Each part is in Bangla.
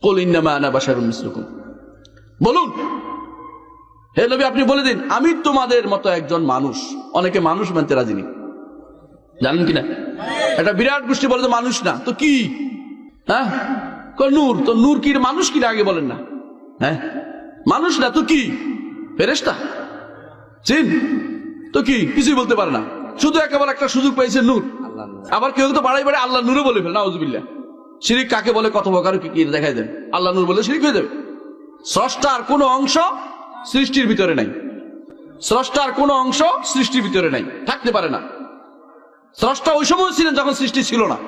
কুল ইন্নামা আনা বাশারুম মিসলুকুম, বলুন হে নবী আপনি বলে দিন আমি তোমাদের মতো একজন মানুষ। অনেকে মানুষ মানতে রাজি নেই, জানেন কিনা? একটা বিরাট গোষ্ঠী বলে মানুষ না তো কি, হ্যাঁ নূর, তো নূর কি মানুষ কি আগে বলেন না? হ্যাঁ মানুষ না তো কি, ফেরেশতা চিন তো কি, কিছুই বলতে পারে না, শুধু একেবারে একটা সুযোগ পাইছে নূর। আবার কেউ তো বাড়াই বাড়াই আল্লাহ নূরে বলে ফেলে, নাউজুবিল্লাহ। শিরিক কাকে বলে কত প্রকার কি দেখাই দেন, আল্লাহ নূর বলে শিরিক হয়ে যাবে। স্রষ্টার কোনো অংশ সৃষ্টির ভিতরে নাই, স্রষ্টার কোনো অংশ সৃষ্টির ভিতরে নাই, থাকতে পারে না। স্রষ্টা ওই সময় ছিলেন যখন সৃষ্টি ছিল না,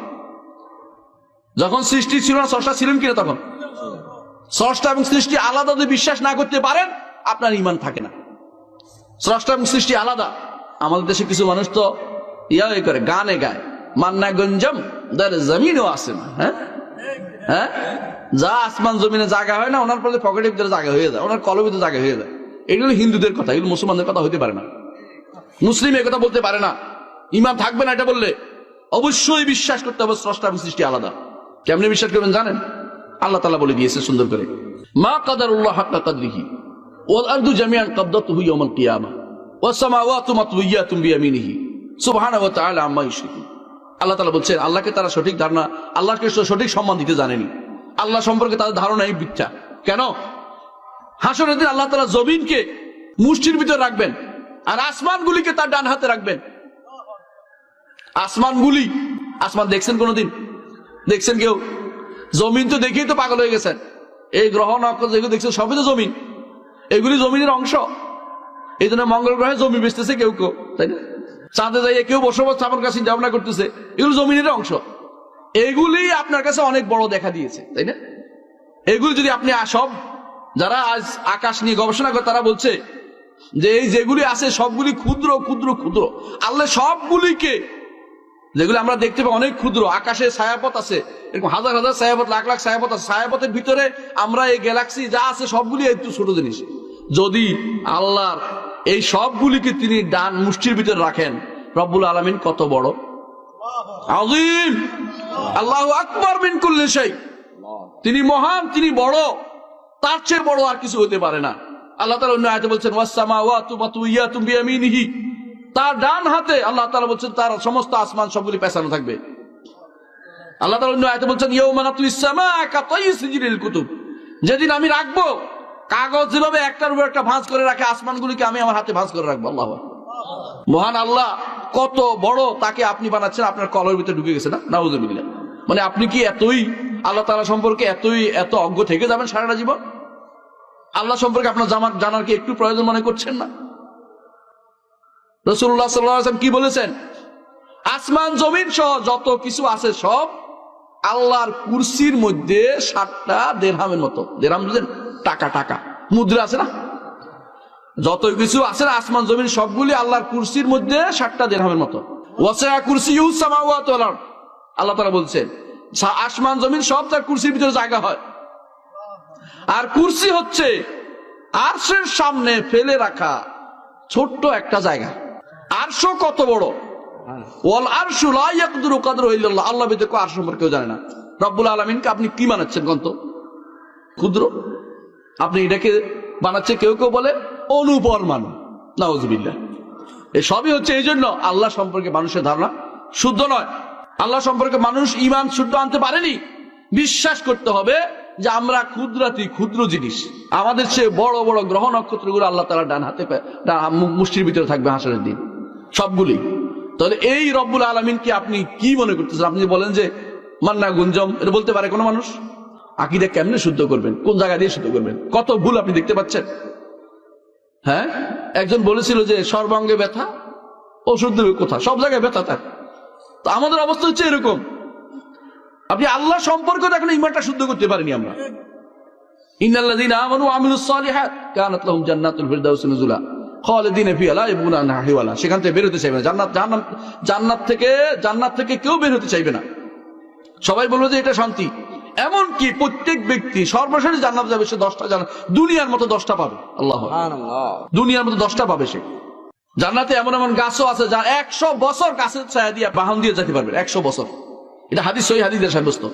যখন সৃষ্টি ছিল না স্রষ্টা ছিলেন কিনা তখন? স্রষ্টা এবং সৃষ্টি আলাদা যদি বিশ্বাস না করতে পারেন আপনার ঈমান থাকে না। স্রষ্টা এবং সৃষ্টি আলাদা। আমাদের দেশে কিছু মানুষ তো ইয়ে করে, গানে গায় মান্না গঞ্জম দার জমিনও আসে না। হ্যাঁ হ্যাঁ, যা আসমান জমিনে জায়গা হয় না ওনার পরে পকেটের ভিতরে জায়গা হয়ে যায়, ওনার কলমের ভিতরে জায়গা হয়ে যায়। এগুলো হিন্দুদের কথা, এগুলো মুসলমানদের কথা হতে পারে না। মুসলিম একথা বলতে পারে না, ঈমান থাকবে না এটা বললে। অবশ্যই বিশ্বাস করতে হবে স্রষ্টা এবং সৃষ্টি আলাদা। কেমনে বিশ্বাস করবেন জানেন? আল্লাহ তাআলা বলে দিয়েছে সুন্দর করে, মা কাদারুল্লাহ হাক্কা কাদরিহি ওয়াল আরদু জামিআন কাবদাতুহু ইয়াওমাল কিয়ামাহ ওয়াস সামাওয়াতু মাতউইয়াতুন বিয়ামিনিহি সুবহানাহু ওয়া তাআলা আম্মা ইউশরিকুন। আল্লাহ তাআলা বলছেন আল্লাহকে তারা সঠিক ধারণা, আল্লাহকে সঠিক সম্মান দিতে জানেনি, আল্লাহ সম্পর্কে তাদের ধারণাই মিথ্যা। কেন? হাসরের দিন আল্লাহ তাআলা জমিনকে মুষ্টির ভিতর রাখবেন আর আসমানগুলিকে তার ডান হাতে রাখবেন। আসমানগুলি, আসমান দেখছেন কোনদিন? দেখছেন কেউ? জমিন তো দেখেই তো পাগল হয়ে গেছেন। এই গ্রহ নক্ষত্র যেগুলো দেখছেন সবই তো জমিন, এগুলি জমিনের অংশ। এই জন্য মঙ্গল গ্রহে জমি বেচতেছে কেউ কেউ, তাই না? চাঁদে যাইয়ে কেউ বসবাস স্থাপন কাছে চিন্তা ভাবনা করতেছে, এগুলো জমিনের অংশ। এগুলি আপনার কাছে অনেক বড় দেখা দিয়েছে, তাই না? এগুলি যদি আপনি সব, যারা আজ আকাশ নিয়ে গবেষণা করে তারা বলছে যে এই যেগুলি আছে সবগুলি ক্ষুদ্র ক্ষুদ্র ক্ষুদ্র। আল্লাহ সবগুলিকে, যেগুলো আমরা দেখতে পাই অনেক ক্ষুদ্র, আকাশে ছায়াপথ আছে এরকম হাজার হাজার ছায়াপথ, লাখ লাখ ছায়াপথ আছে, ছায়াপথের ভিতরে আমরা এই গ্যালাক্সি যা আছে সবগুলি একটু ছোট জিনিস। যদি আল্লাহর এই সবগুলিকে তিনি ডান মুষ্টির ভিতরে রাখেন, রব্বুল আলামিন কত বড়, আযীম, আল্লাহু আকবার মিন কুল্লি শাই, তিনি মহান, তিনি বড়, তার চেয়ে বড় আর কিছু হতে পারে না। আল্লাহ তাআলা অন্য আয়াতে বলছেন ওয়াস সামাওয়াতু মাতউইয়াতুন বিয়ামিনিহি, তার ডান হাতে আল্লাহ তাআলা বলছেন তার সমস্ত আসমান সবগুলি পেছানো থাকবে। আল্লাহ তাআলা অন্য আয়াতে বলছেন ইয়াউমা নাতুইস সামাআ কাতাইয়ি সিজরিল কুতুব, যেদিন আমি রাখবো কাগজ যেভাবে একটার উপর একটা ভাঁজ করে রাখে, আসমানগুলিকে আমি আমার হাতে ভাঁজ করে রাখবো। আল্লাহ মহান আল্লাহ কত বড়, তাকে আপনি বানাচ্ছেন আপনার কলের ভিতরে ঢুকে গেছে না, নাউযুবিল্লাহ। মানে আপনি কি এতই আল্লাহ তাআলা সম্পর্কে এত অজ্ঞ থেকে যাবেন সারাটা জীবন? আল্লাহ সম্পর্কে আপনার জানার কি একটু প্রয়োজন মনে করছেন না? রাসূলুল্লাহ সাল্লাল্লাহু আলাইহি ওয়াসাল্লাম কি বলেছেন? আসমান জমিন সহ যত কিছু আছে সব আল্লাহর কুরসির মধ্যে 7টা দিরহামের মতো। দিরহাম বুঝেন? টাকা, টাকা মুদ্রা আছে না, যত কিছু আছে না আসমান জমিন সবগুলি আল্লাহর কুরসির মধ্যে 7টা দিরহামের মতো। ওয়াসিআ কুরসিয়ুস সামাওয়াতি ওয়াল আরদ, আল্লাহ তাআলা বলছেন আসমান জমিন সব তার কুরসির ভিতরে জায়গা হয়। আর কুরসি হচ্ছে আরশের সামনে ফেলে রাখা ছোট্ট একটা জায়গা। আরশও কত বড়, ওয়াল আরশু লা ইয়াকদিরু কাদরু ইল্লাল্লাহ, আল্লাহ ব্যতীত আরশ সম্পর্কে কেউ জানে না। রব্বুল আলামিনকে আপনি কি বানাচ্ছেন কত ক্ষুদ্র, আপনি এটাকে বানাচ্ছে কেউ কেউ বলে অনুপরমাণু, নাউযুবিল্লাহ। এই সবই হচ্ছে এই জন্য আল্লাহ সম্পর্কে মানুষের ধারণা শুদ্ধ নয়। আল্লাহ সম্পর্কে মানুষ ঈমান শুদ্ধ আনতে পারেনি। বিশ্বাস করতে হবে যে আমরা ক্ষুদ্রাতি ক্ষুদ্র জিনিস, আমাদের চেয়ে বড় বড় গ্রহ নক্ষত্রগুলো আল্লাহ তাআলা ডান হাতে মুষ্টির ভিতরে থাকবে হাসরের দিন সবগুলি। তাহলে এই রব্বুল আলামিনকে আপনি কি মনে করতেছেন? আপনি বলেন যে মান্না গুঞ্জম, এটা বলতে পারে কোনো মানুষ? আকীদা কেমনে শুদ্ধ করবেন? কোন জায়গা দিয়ে শুদ্ধ করবেন? কত ভুল আপনি দেখতে পাচ্ছেন। হ্যাঁ, একজন বলেছিল যে সর্বাঙ্গে ব্যথা, ওষুধ দেবে কোথা? সব জায়গায় ব্যথা তার। তো আমাদের অবস্থা হচ্ছে এরকম। আপনি আল্লাহ সম্পর্কে এখন ঈমানটা শুদ্ধ করতে পারেনি আমরা। ইন্নাল্লাযীনা আমানু ওয়া আমিলুস সালিহাত কানাত লাহুম জান্নাতুল ফিরদাউসি নুজুলা খালিদিনা ফিহা লা ইয়াবগুনা আনহা হিওয়ালা। সেখান থেকে বের হতে চাইবে না। জান্নাত থেকে কেউ বের হতে চাইবে না। সবাই বলবে যে এটা শান্তি। এমনকি প্রত্যেক ব্যক্তি সর্বশেষ জান্নাত যাবে, সে 10টা জান্নাত, দুনিয়ার মতো 10টা পাবে। আল্লাহ সুবহানাল্লাহ, দুনিয়ার মতো 10টা পাবে সে। জান্নাতে এমন এমন গাছও আছে যার 100 বছর গাছের ছায়া দিয়ে বাহন দিয়ে যেতে পারবে, 100 বছর। এটা হাদিস, সহিহ হাদিসে সাব্যস্ত।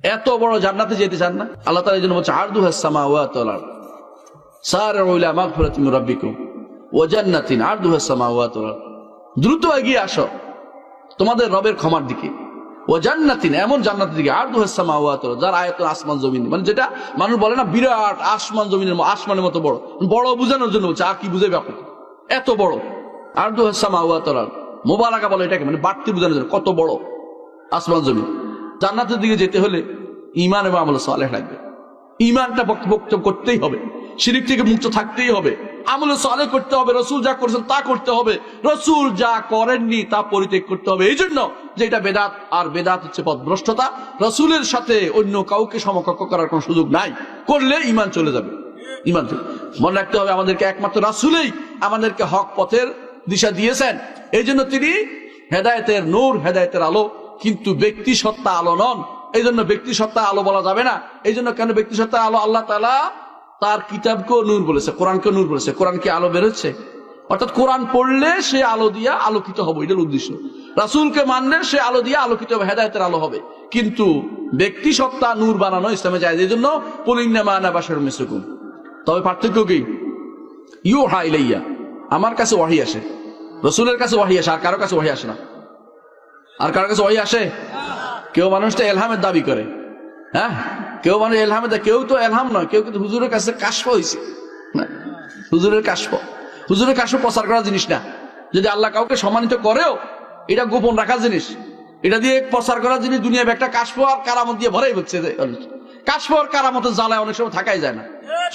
এত বড় জান্নাতে যেতে চান না? আল্লাহ তাআলা এই জন্য বলছে আরদুহাস সামাওয়াতু ওয়াল আরদ সারি'উ ইলা মাগফিরাতিন মির রাব্বিকুম ওয়া জান্নাতিন আরদুহাস সামাওয়াতু ওয়াল আরদ, দ্রুত এগিয়ে আসো তোমাদের রবের ক্ষমার দিকে, ও জান্নাতিন, এমন জান্নাতের দিকে আরদুহাস সামাওয়াতু ওয়াল আরদ, যার আয়তন আসমান জমিন, মানে যেটা মানুষ বলে না বিরাট আসমান জমিনের আসমানের মতো বড়, বড় বোঝানোর জন্য বলছে, আর কি বুঝাবে আপনাকে, এত বড় আরদুহাস সামাওয়াতু ওয়াল আরদ, মোবারকা বলে এটাকে, মানে বাড়তি বোঝানোর জন্য, কত বড় আসমান জমিন। জান্নাতের দিকে যেতে হলে ঈমান এবং আমল সালেহ লাগবে। ঈমানটা বক্তব্য করতেই হবে, শিরক থেকে মুক্ত থাকতেই হবে, আমল সালেহ করতে হবে, রসুল যা করেছেন তা করতে হবে, রসুল যা করেননি তা পরিত্যাগ করতে হবে। এই জন্য যে এটা বেদাত, আর বেদাত হচ্ছে পথভ্রষ্টতা, রসুলের সাথে অন্য কাউকে সমকক্ষ করার কোনো সুযোগ নাই, করলে ঈমান চলে যাবে। ঈমান মনে রাখতে হবে, আমাদেরকে একমাত্র রাসূলই আমাদেরকে হক পথের দিশা দিয়েছেন, এই জন্য তিনি হেদায়েতের নূর, হেদায়েতের আলো, কিন্তু ব্যক্তি সত্তা আলো নন। এই জন্য ব্যক্তি সত্তা আলো বলা যাবে না। এই জন্য কেন ব্যক্তি সত্তা আলো? আল্লাহ তাআলা তার কিতাবকেও নূর বলেছে, কোরআনকেও নূর বলেছে। কোরআন কি আলো বেরোচ্ছে? অর্থাৎ কোরআন পড়লে সে আলো দিয়া আলোকিত হবে, এটার উদ্দেশ্য। রাসূলকে মানলে সে আলো দিয়ে আলোকিত হবে, হেদায়েতের আলো হবে। কিন্তু ব্যক্তি সত্তা নূর বানানো ইসলামে জায়েজ। এই জন্য কুল ইন্নামা আনা বাশারুম মিসলুকুম। তবে পার্থক্য কি? ইউহা ইলাইয়া, আমার কাছে ওয়াহী আসে, রাসূলের কাছে ওয়াহী আসে, আর কারো কাছে ওয়াহী আসে না। আর কারো কাছে ওয়াহী আসে? কেউ মানুষটা এলহামের দাবি করে, হ্যাঁ, কেউ মানুষ এলহামের, কেউ তো এলহাম নয়, কেউ কিন্তু হুজুরের কাছে কাশফ হয়েছে। হুজুরের কাশফ, হুজুরের কাশফ প্রচার করার জিনিস না। যদি আল্লাহ কাউকে সম্মানিত করেও, এটা গোপন রাখার জিনিস, এটা দিয়ে প্রচার করার জিনিস। দুনিয়া একটা কাশফ আর কারামত দিয়ে ভরাই হচ্ছে। কাশফ আর কারামতের জ্বালায় অনেক সময় থাকাই যায় না,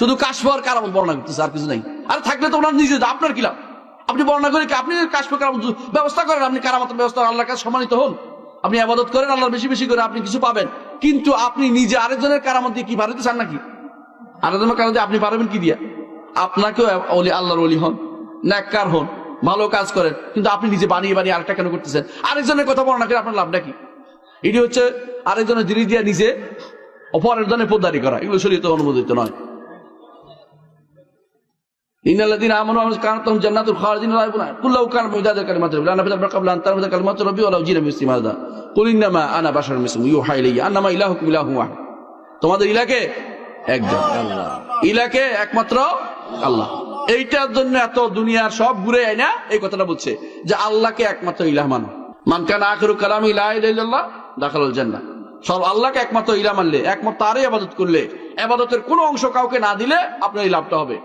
শুধু কাশফ আর কারামত বর্ণনা করতেছে, আর কিছু নাই। আর থাকলে তো ওনার নিজে, আপনার কি লাভ? আপনি বর্ণনা করে কি? আপনি কাশফ কারামত ব্যবস্থা করেন, আপনি কারামতের ব্যবস্থা, আল্লাহর কাছে সম্মানিত হন, আপনি ইবাদত করেন আল্লাহর বেশি বেশি করে, আপনি কিছু পাবেন। কিন্তু আপনি নিজে আরেকজনের কারামত দিয়ে কি বাড়াতে চান নাকি? আরেকজনের কারামত দিয়ে আপনি পারবেন কি দিয়া? আপনাকেও আল্লাহর ওলি হন, নেককার হন, ভালো কাজ করেন, কিন্তু আপনি নিজে বানিয়ে বানিয়ে আরেকটা কেন করতেছেন? আরেকজনের কথা বর্ণনা করে আপনার লাভটা কি? এটি হচ্ছে আরেকজনের জিনিস দিয়ে নিজে অপরের জন্য পোদ্দারি করা, এগুলো শরীয়তে অনুমোদিত নয়। ইন্নাল্লাযীনা আমানু ওয়া আমিলুস কানাতুহুম জান্নাতুল খালিদিন লা ইয়াবুনা কুল্লাহু কানা মিদাদা কালিমাতিহি লা নাফিযা ক্বাবলা আন তানফিযা কালিমাতু রাব্বি ওয়া লাউ জিনা বিমিসলিহি মাদাদা কুল ইন্নামা আনা বাশারুম মিসলুকুম ইউহা ইলাইয়া আন্নামা ইলাহুকুম ইলাহুন ওয়াহিদ। তোমাদের ইলাকে একজন, আল্লাহ, ইলাকে একমাত্র আল্লাহ। এইটার জন্য এত দুনিয়ার সব ঘুরে আয় না, এই কথাটা বলছে যে আল্লাহকে একমাত্র ইলাহ মানো। মান কানা আখিরু কালামি লা ইলাহা ইল্লাল্লাহ দাখালাল জান্নাহ। সব আল্লাহকে একমাত্র ইলাহ মানলে, একমাত্র তারই ইবাদত করলে, ইবাদতের কোনো অংশ কাউকে না দিলে আপনার এই লাভটা হবে।